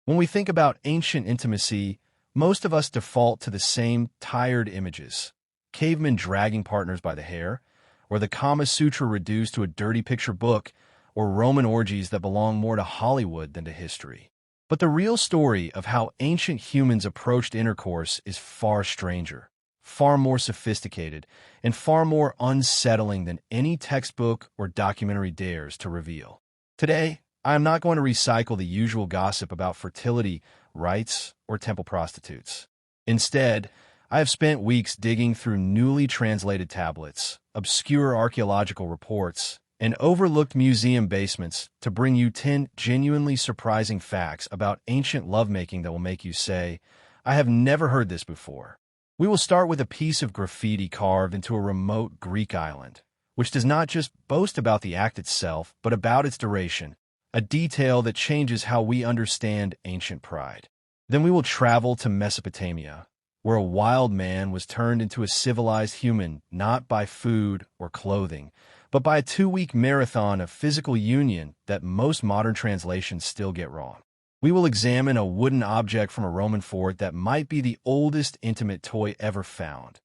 When we think about ancient intimacy, most of us default to the same tired images: cavemen dragging partners by the hair, or the Kama Sutra reduced to a dirty picture book, or Roman orgies that belong more to Hollywood than to history. But the real story of how ancient humans approached intercourse is far stranger, far more sophisticated, and far more unsettling than any textbook or documentary dares to reveal. Today, I am not going to recycle the usual gossip about fertility, rites, or temple prostitutes. Instead, I have spent weeks digging through newly translated tablets, obscure archaeological reports, and overlooked museum basements to bring you 10 genuinely surprising facts about ancient lovemaking that will make you say, "I have never heard this before." We will start with a piece of graffiti carved into a remote Greek island, which does not just boast about the act itself, but about its duration, a detail that changes how we understand ancient pride. Then we will travel to Mesopotamia, where a wild man was turned into a civilized human not by food or clothing, but by a 2-week marathon of physical union that most modern translations still get wrong. We will examine a wooden object from a Roman fort that might be the oldest intimate toy ever found.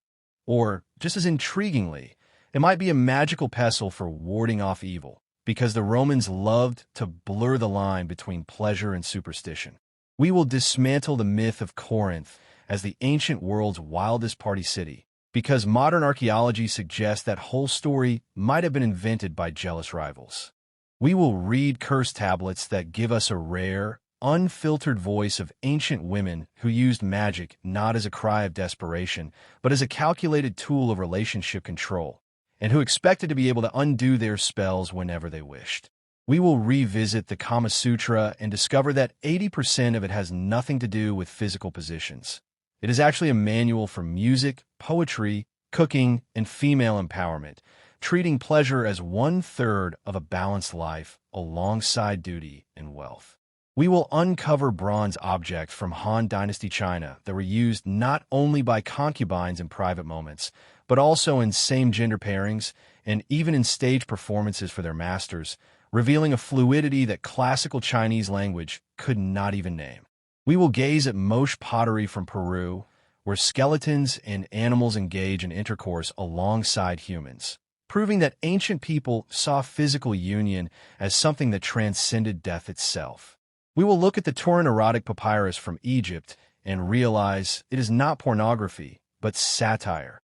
Or, just as intriguingly, it might be a magical pestle for warding off evil, because the Romans loved to blur the line between pleasure and superstition. We will dismantle the myth of Corinth as the ancient world's wildest party city, because modern archaeology suggests that whole story might have been invented by jealous rivals. We will read cursed tablets that give us a rare, unfiltered voice of ancient women who used magic not as a cry of desperation, but as a calculated tool of relationship control, and who expected to be able to undo their spells whenever they wished. We will revisit the Kama Sutra and discover that 80% of it has nothing to do with physical positions. It is actually a manual for music, poetry, cooking, and female empowerment, treating pleasure as 1/3 of a balanced life alongside duty and wealth. We will uncover bronze objects from Han Dynasty China that were used not only by concubines in private moments, but also in same-gender pairings and even in stage performances for their masters, revealing a fluidity that classical Chinese language could not even name. We will gaze at Moche pottery from Peru, where skeletons and animals engage in intercourse alongside humans, proving that ancient people saw physical union as something that transcended death itself. We will look at the Turin erotic papyrus from Egypt and realize it is not pornography, but satire,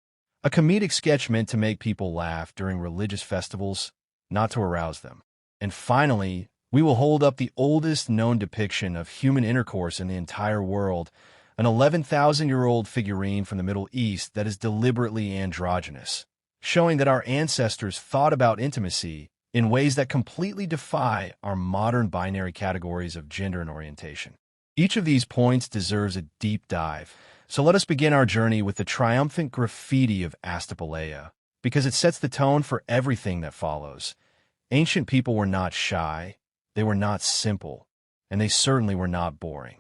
a comedic sketch meant to make people laugh during religious festivals, not to arouse them. And finally, we will hold up the oldest known depiction of human intercourse in the entire world, an 11,000-year-old figurine from the Middle East that is deliberately androgynous, showing that our ancestors thought about intimacy in ways that completely defy our modern binary categories of gender and orientation. Each of these points deserves a deep dive, so let us begin our journey with the triumphant graffiti of Astapalea, because it sets the tone for everything that follows. Ancient people were not shy, they were not simple, and they certainly were not boring.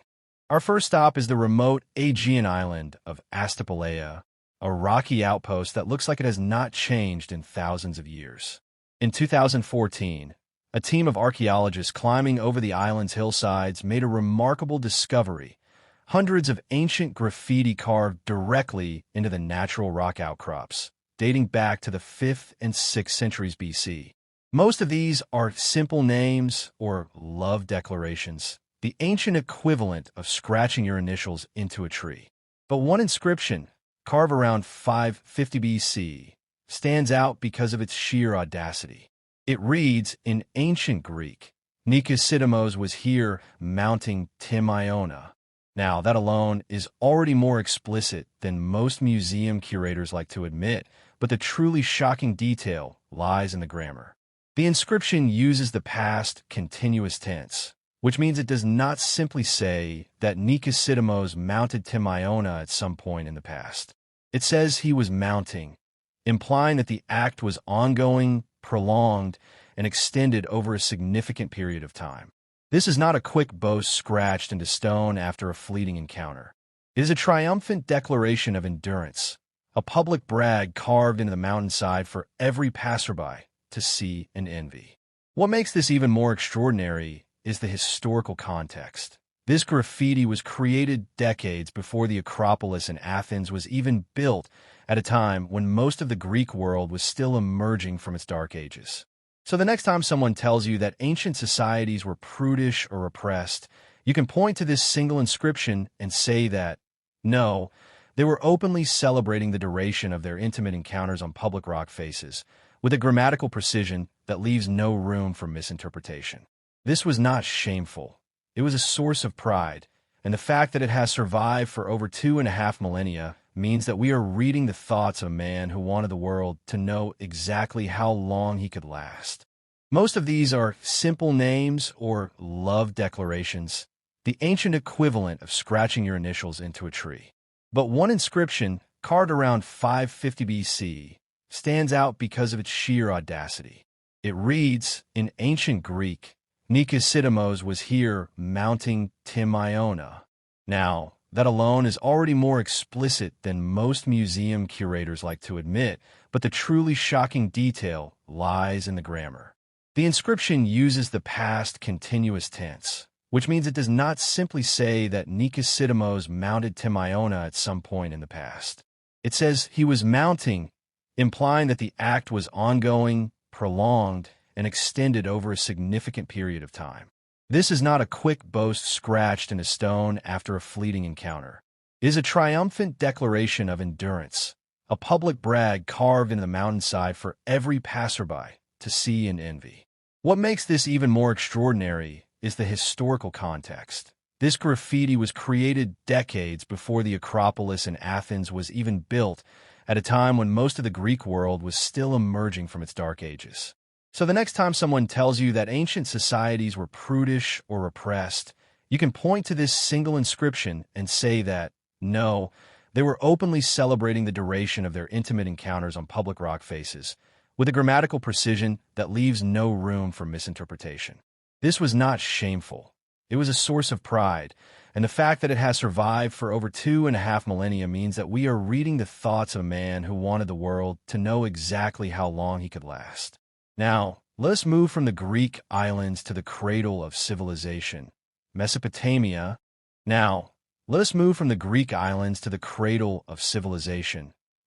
Our first stop is the remote Aegean island of Astapalea, a rocky outpost that looks like it has not changed in thousands of years. In 2014, a team of archaeologists climbing over the island's hillsides made a remarkable discovery: hundreds of ancient graffiti carved directly into the natural rock outcrops, dating back to the 5th and 6th centuries BC. Most of these are simple names or love declarations, the ancient equivalent of scratching your initials into a tree. But one inscription, carved around 550 BC, stands out because of its sheer audacity. It reads in ancient Greek, "Nikos was here mounting Timiona." Now, that alone is already more explicit than most museum curators like to admit, but the truly shocking detail lies in the grammar. The inscription uses the past continuous tense, which means it does not simply say that Nikos mounted Timiona at some point in the past. It says he was mounting, implying that the act was ongoing, prolonged, and extended over a significant period of time. This is not a quick boast scratched into stone after a fleeting encounter. It is a triumphant declaration of endurance, a public brag carved into the mountainside for every passerby to see and envy. What makes this even more extraordinary is the historical context. This graffiti was created decades before the Acropolis in Athens was even built, at a time when most of the Greek world was still emerging from its dark ages. So the next time someone tells you that ancient societies were prudish or repressed, you can point to this single inscription and say that, no, they were openly celebrating the duration of their intimate encounters on public rock faces, with a grammatical precision that leaves no room for misinterpretation. This was not shameful. It was a source of pride, and the fact that it has survived for over 2.5 millennia means that we are reading the thoughts of a man who wanted the world to know exactly how long he could last. Most of these are simple names or love declarations, the ancient equivalent of scratching your initials into a tree. But one inscription, carved around 550 BC, stands out because of its sheer audacity. It reads, in ancient Greek, Nikos was here mounting Timiona. Now, that alone is already more explicit than most museum curators like to admit, but the truly shocking detail lies in the grammar. The inscription uses the past continuous tense, which means it does not simply say that Nikos mounted Timiona at some point in the past. It says he was mounting, implying that the act was ongoing, prolonged, and extended over a significant period of time. This is not a quick boast scratched in a stone after a fleeting encounter. It is a triumphant declaration of endurance, a public brag carved into the mountainside for every passerby to see and envy. What makes this even more extraordinary is the historical context. This graffiti was created decades before the Acropolis in Athens was even built, at a time when most of the Greek world was still emerging from its dark ages. So the next time someone tells you that ancient societies were prudish or repressed, you can point to this single inscription and say that, no, they were openly celebrating the duration of their intimate encounters on public rock faces, with a grammatical precision that leaves no room for misinterpretation. This was not shameful. It was a source of pride, and the fact that it has survived for over 2.5 millennia means that we are reading the thoughts of a man who wanted the world to know exactly how long he could last. Now, let us move from the Greek islands to the cradle of civilization, Mesopotamia.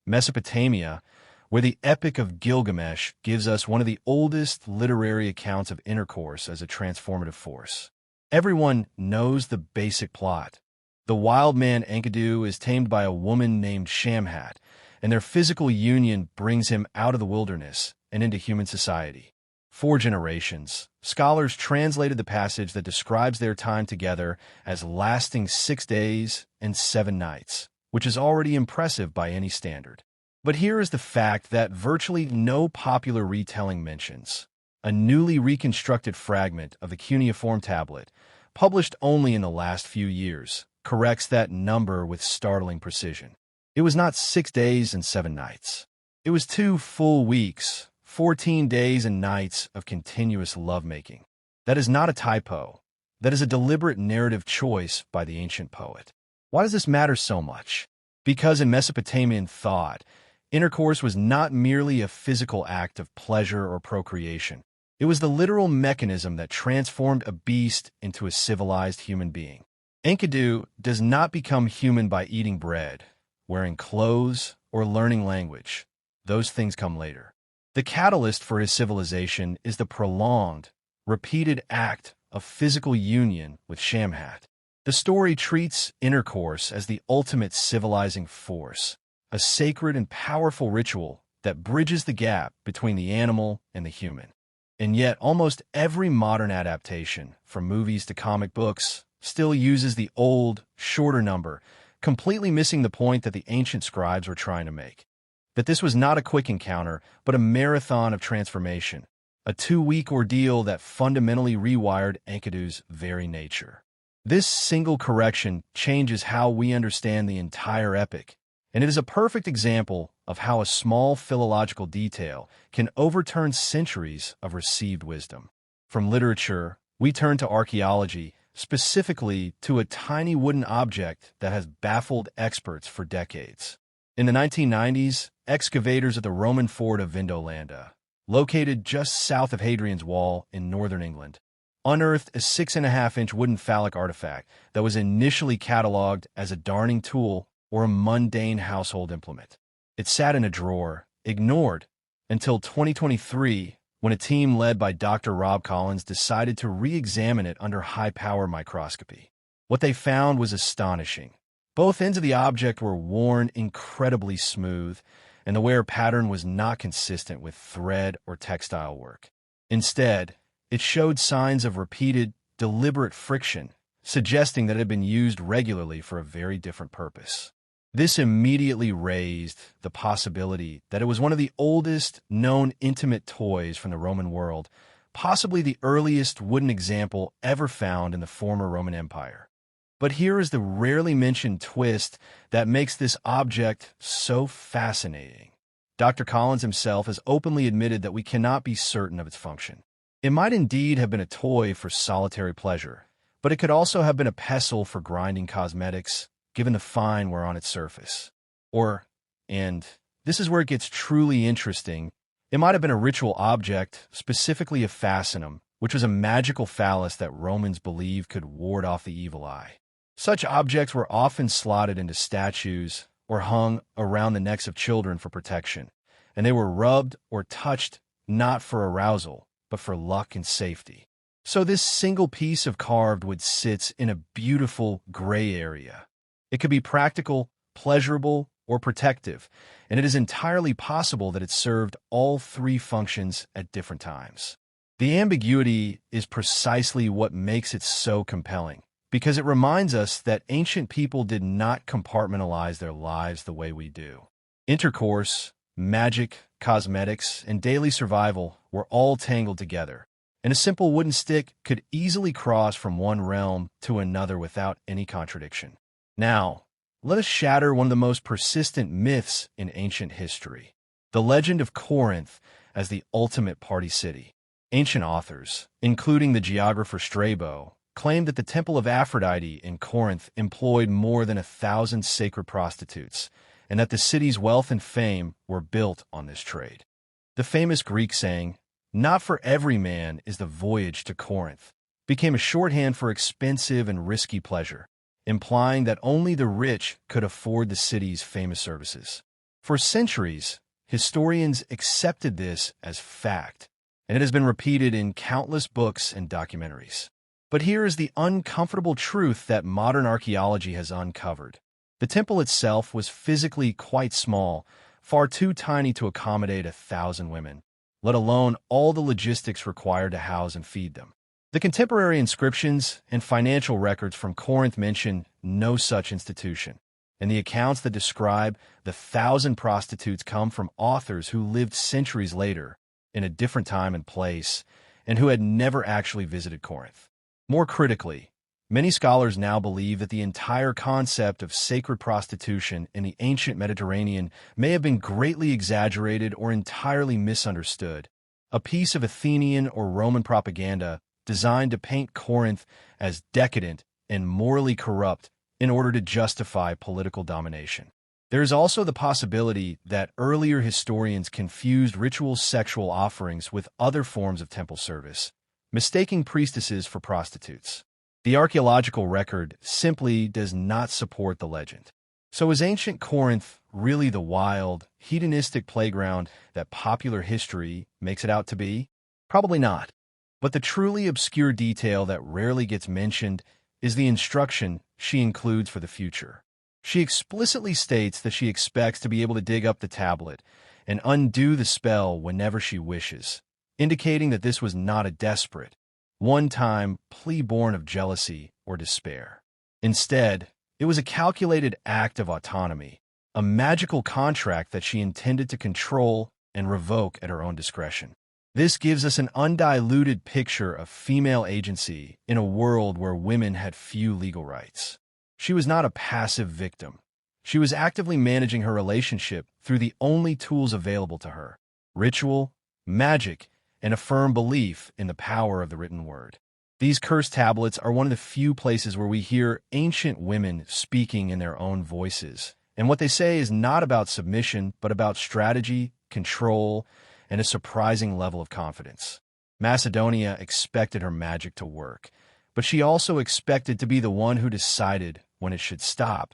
Mesopotamia, where the Epic of Gilgamesh gives us one of the oldest literary accounts of intercourse as a transformative force. Everyone knows the basic plot. The wild man Enkidu is tamed by a woman named Shamhat, and their physical union brings him out of the wilderness and into human society. 4 generations, scholars translated the passage that describes their time together as lasting 6 days and 7 nights, which is already impressive by any standard. But here is the fact that virtually no popular retelling mentions a newly reconstructed fragment of the cuneiform tablet, published only in the last few years, corrects that number with startling precision. It was not 6 days and 7 nights. It was 2 full weeks, 14 days and nights of continuous lovemaking. That is not a typo. That is a deliberate narrative choice by the ancient poet. Why does this matter so much? Because in Mesopotamian thought, intercourse was not merely a physical act of pleasure or procreation. It was the literal mechanism that transformed a beast into a civilized human being. Enkidu does not become human by eating bread, wearing clothes, or learning language. Those things come later. The catalyst for his civilization is the prolonged, repeated act of physical union with Shamhat. The story treats intercourse as the ultimate civilizing force, a sacred and powerful ritual that bridges the gap between the animal and the human. And yet, almost every modern adaptation, from movies to comic books, still uses the old, shorter number, completely missing the point that the ancient scribes were trying to make. That this was not a quick encounter, but a marathon of transformation, a 2-week ordeal that fundamentally rewired Enkidu's very nature. This single correction changes how we understand the entire epic, and it is a perfect example of how a small philological detail can overturn centuries of received wisdom. From literature, we turn to archaeology, specifically to a tiny wooden object that has baffled experts for decades. In the 1990s, excavators at the Roman fort of Vindolanda, located just south of Hadrian's Wall in northern England, unearthed a 6.5-inch wooden phallic artifact that was initially cataloged as a darning tool or a mundane household implement. It sat in a drawer, ignored, until 2023, when a team led by Dr. Rob Collins decided to re-examine it under high-power microscopy. What they found was astonishing. Both ends of the object were worn incredibly smooth, and the wear pattern was not consistent with thread or textile work. Instead, it showed signs of repeated, deliberate friction, suggesting that it had been used regularly for a very different purpose. This immediately raised the possibility that it was one of the oldest known intimate toys from the Roman world, possibly the earliest wooden example ever found in the former Roman Empire. But here is the rarely mentioned twist that makes this object so fascinating. Dr. Collins himself has openly admitted that we cannot be certain of its function. It might indeed have been a toy for solitary pleasure, but it could also have been a pestle for grinding cosmetics, given the fine wear on its surface. Or, and this is where it gets truly interesting, it might have been a ritual object, specifically a fascinum, which was a magical phallus that Romans believed could ward off the evil eye. Such objects were often slotted into statues or hung around the necks of children for protection, and they were rubbed or touched not for arousal, but for luck and safety. So this single piece of carved wood sits in a beautiful gray area. It could be practical, pleasurable, or protective, and it is entirely possible that it served all three functions at different times. The ambiguity is precisely what makes it so compelling, because it reminds us that ancient people did not compartmentalize their lives the way we do. Intercourse, magic, cosmetics, and daily survival were all tangled together, and a simple wooden stick could easily cross from one realm to another without any contradiction. Now, let us shatter one of the most persistent myths in ancient history, the legend of Corinth as the ultimate party city. Ancient authors, including the geographer Strabo, claimed that the Temple of Aphrodite in Corinth employed more than 1,000 sacred prostitutes, and that the city's wealth and fame were built on this trade. The famous Greek saying, "Not for every man is the voyage to Corinth," became a shorthand for expensive and risky pleasure, implying that only the rich could afford the city's famous services. For centuries, historians accepted this as fact, and it has been repeated in countless books and documentaries. But here is the uncomfortable truth that modern archaeology has uncovered. The temple itself was physically quite small, far too tiny to accommodate 1,000 women, let alone all the logistics required to house and feed them. The contemporary inscriptions and financial records from Corinth mention no such institution, and the accounts that describe the 1,000 prostitutes come from authors who lived centuries later, in a different time and place, and who had never actually visited Corinth. More critically, many scholars now believe that the entire concept of sacred prostitution in the ancient Mediterranean may have been greatly exaggerated or entirely misunderstood, a piece of Athenian or Roman propaganda designed to paint Corinth as decadent and morally corrupt in order to justify political domination. There is also the possibility that earlier historians confused ritual sexual offerings with other forms of temple service, mistaking priestesses for prostitutes. The archaeological record simply does not support the legend. So is ancient Corinth really the wild, hedonistic playground that popular history makes it out to be? Probably not. But the truly obscure detail that rarely gets mentioned is the instruction she includes for the future. She explicitly states that she expects to be able to dig up the tablet and undo the spell whenever she wishes, indicating that this was not a desperate, one-time plea born of jealousy or despair. Instead, it was a calculated act of autonomy, a magical contract that she intended to control and revoke at her own discretion. This gives us an undiluted picture of female agency in a world where women had few legal rights. She was not a passive victim. She was actively managing her relationship through the only tools available to her: ritual, magic, and a firm belief in the power of the written word. These cursed tablets are one of the few places where we hear ancient women speaking in their own voices, and what they say is not about submission, but about strategy, control, and a surprising level of confidence. Macedonia expected her magic to work, but she also expected to be the one who decided when it should stop.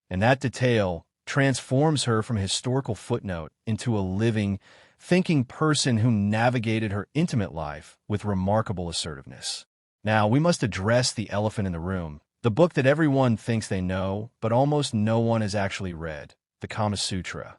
And that detail transforms her from a historical footnote into a living, thinking person who navigated her intimate life with remarkable assertiveness. Now, we must address the elephant in the room, the book that everyone thinks they know, but almost no one has actually read, the Kama Sutra.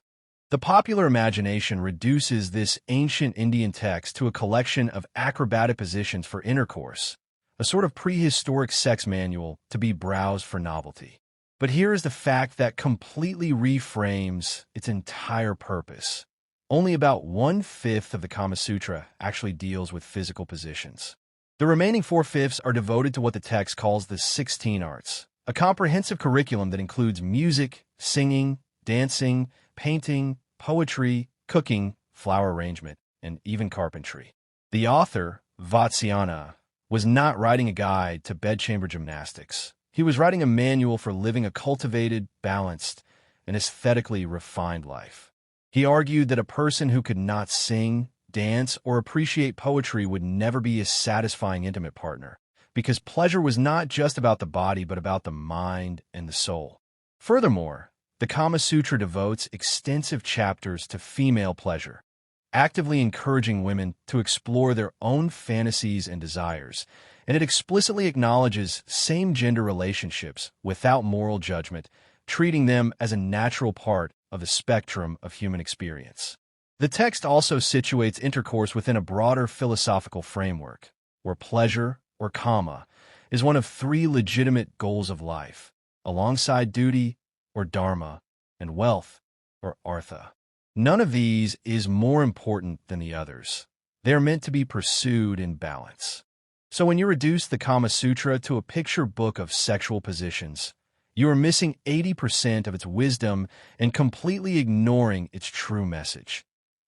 The popular imagination reduces this ancient Indian text to a collection of acrobatic positions for intercourse, a sort of prehistoric sex manual to be browsed for novelty. But here is the fact that completely reframes its entire purpose. Only about 1/5 of the Kama Sutra actually deals with physical positions. The remaining 4/5 are devoted to what the text calls the 16 arts, a comprehensive curriculum that includes music, singing, dancing, painting, poetry, cooking, flower arrangement, and even carpentry. The author, Vatsyayana, was not writing a guide to bedchamber gymnastics. He was writing a manual for living a cultivated, balanced, and aesthetically refined life. He argued that a person who could not sing, dance, or appreciate poetry would never be a satisfying intimate partner, because pleasure was not just about the body but about the mind and the soul. Furthermore, the Kama Sutra devotes extensive chapters to female pleasure, actively encouraging women to explore their own fantasies and desires, and it explicitly acknowledges same-gender relationships without moral judgment, treating them as a natural part of the spectrum of human experience. The text also situates intercourse within a broader philosophical framework, where pleasure, or kama, is one of 3 legitimate goals of life, alongside duty, or dharma, and wealth, or artha. None of these is more important than the others. They are meant to be pursued in balance. So when you reduce the Kama Sutra to a picture book of sexual positions, you are missing 80% of its wisdom and completely ignoring its true message.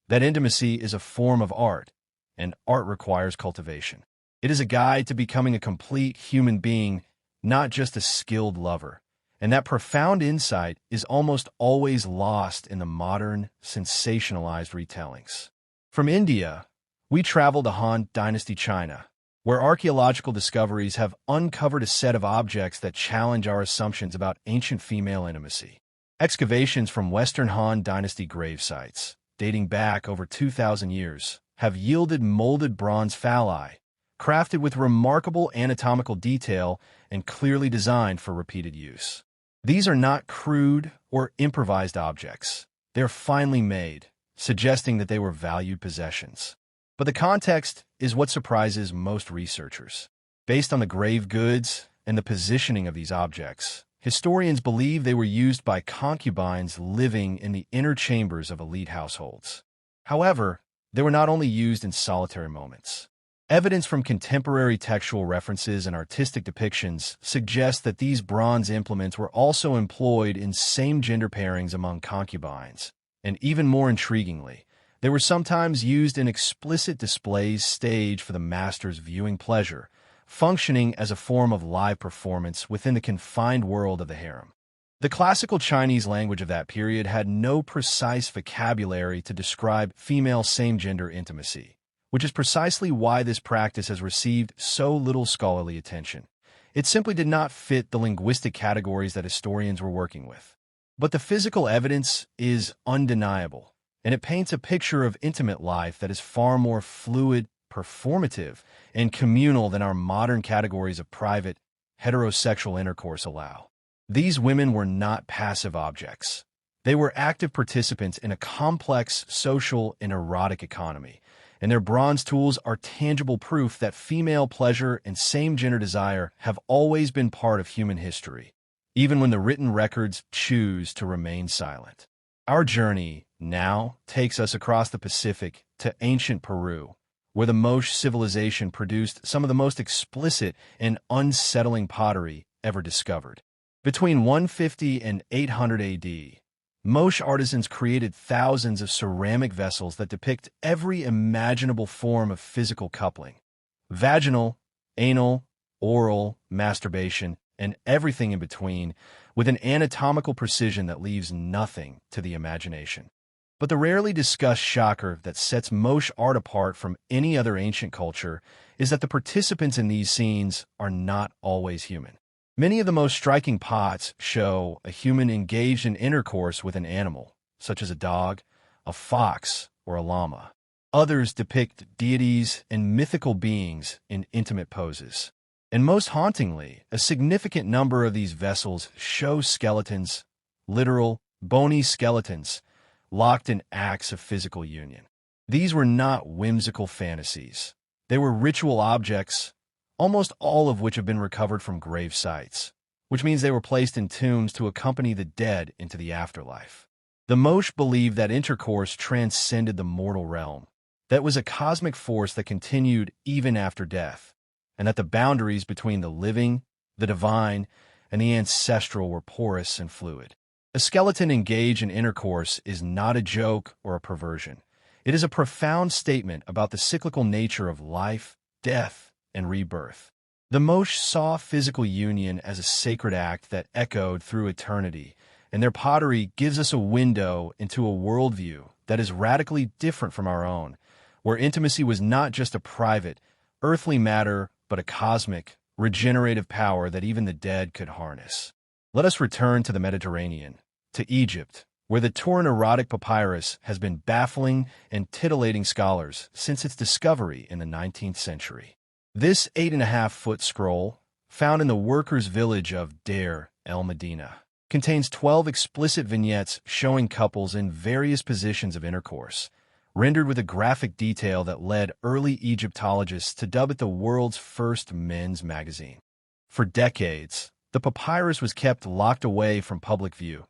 That intimacy is a form of art, and art requires cultivation. It is a guide to becoming a complete human being, not just a skilled lover. And that profound insight is almost always lost in the modern, sensationalized retellings. From India, we travel to Han Dynasty China, where archaeological discoveries have uncovered a set of objects that challenge our assumptions about ancient female intimacy. Excavations from Western Han Dynasty grave sites, dating back over 2,000 years, have yielded molded bronze phalli, crafted with remarkable anatomical detail and clearly designed for repeated use. These are not crude or improvised objects. They're finely made, suggesting that they were valued possessions. But the context is what surprises most researchers. Based on the grave goods and the positioning of these objects, historians believe they were used by concubines living in the inner chambers of elite households. However, they were not only used in solitary moments. Evidence from contemporary textual references and artistic depictions suggests that these bronze implements were also employed in same-gender pairings among concubines. And even more intriguingly, they were sometimes used in explicit displays staged for the master's viewing pleasure, functioning as a form of live performance within the confined world of the harem. The classical Chinese language of that period had no precise vocabulary to describe female same-gender intimacy, which is precisely why this practice has received so little scholarly attention. It simply did not fit the linguistic categories that historians were working with. But the physical evidence is undeniable, and it paints a picture of intimate life that is far more fluid, performative, and communal than our modern categories of private, heterosexual intercourse allow. These women were not passive objects. They were active participants in a complex social and erotic economy, and their bronze tools are tangible proof that female pleasure and same-gender desire have always been part of human history, even when the written records choose to remain silent. Our journey now takes us across the Pacific to ancient Peru, where the Moche civilization produced some of the most explicit and unsettling pottery ever discovered. Between 150 and 800 AD, Moche artisans created thousands of ceramic vessels that depict every imaginable form of physical coupling: vaginal, anal, oral, masturbation, and everything in between, with an anatomical precision that leaves nothing to the imagination. But the rarely discussed shocker that sets Moche art apart from any other ancient culture is that the participants in these scenes are not always human. Many of the most striking pots show a human engaged in intercourse with an animal, such as a dog, a fox, or a llama. Others depict deities and mythical beings in intimate poses. And most hauntingly, a significant number of these vessels show skeletons, literal, bony skeletons, locked in acts of physical union. These were not whimsical fantasies. They were ritual objects, almost all of which have been recovered from grave sites, which means they were placed in tombs to accompany the dead into the afterlife. The Moche believed that intercourse transcended the mortal realm, that it was a cosmic force that continued even after death, and that the boundaries between the living, the divine, and the ancestral were porous and fluid. A skeleton engaged in intercourse is not a joke or a perversion. It is a profound statement about the cyclical nature of life, death, and rebirth. The Moche saw physical union as a sacred act that echoed through eternity, and their pottery gives us a window into a worldview that is radically different from our own, where intimacy was not just a private, earthly matter, but a cosmic, regenerative power that even the dead could harness. Let us return to the Mediterranean, to Egypt, where the Turin erotic papyrus has been baffling and titillating scholars since its discovery in the 19th century. This 8.5-foot scroll, found in the workers' village of Deir el-Medina, contains 12 explicit vignettes showing couples in various positions of intercourse, rendered with a graphic detail that led early Egyptologists to dub it the world's first men's magazine. For decades, the papyrus was kept locked away from public view,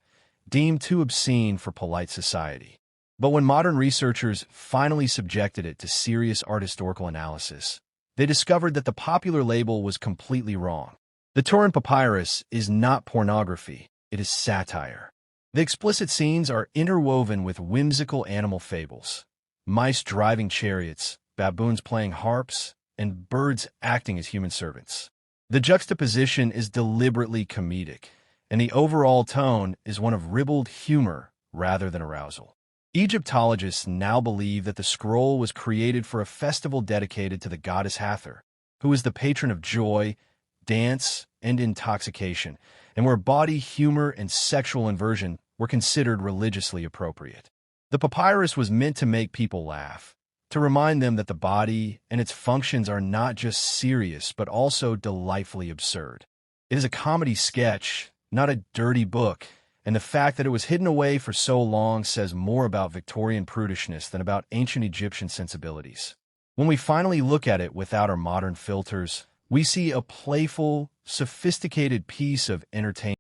deemed too obscene for polite society. But when modern researchers finally subjected it to serious art historical analysis, they discovered that the popular label was completely wrong. The Turin papyrus is not pornography, it is satire. The explicit scenes are interwoven with whimsical animal fables, mice driving chariots, baboons playing harps, and birds acting as human servants. The juxtaposition is deliberately comedic, and the overall tone is one of ribald humor rather than arousal. Egyptologists now believe that the scroll was created for a festival dedicated to the goddess Hathor, who is the patron of joy, dance, and intoxication, and where body humor and sexual inversion were considered religiously appropriate. The papyrus was meant to make people laugh, to remind them that the body and its functions are not just serious but also delightfully absurd. It is a comedy sketch, not a dirty book, and the fact that it was hidden away for so long says more about Victorian prudishness than about ancient Egyptian sensibilities. When we finally look at it without our modern filters, we see a playful, sophisticated piece of entertainment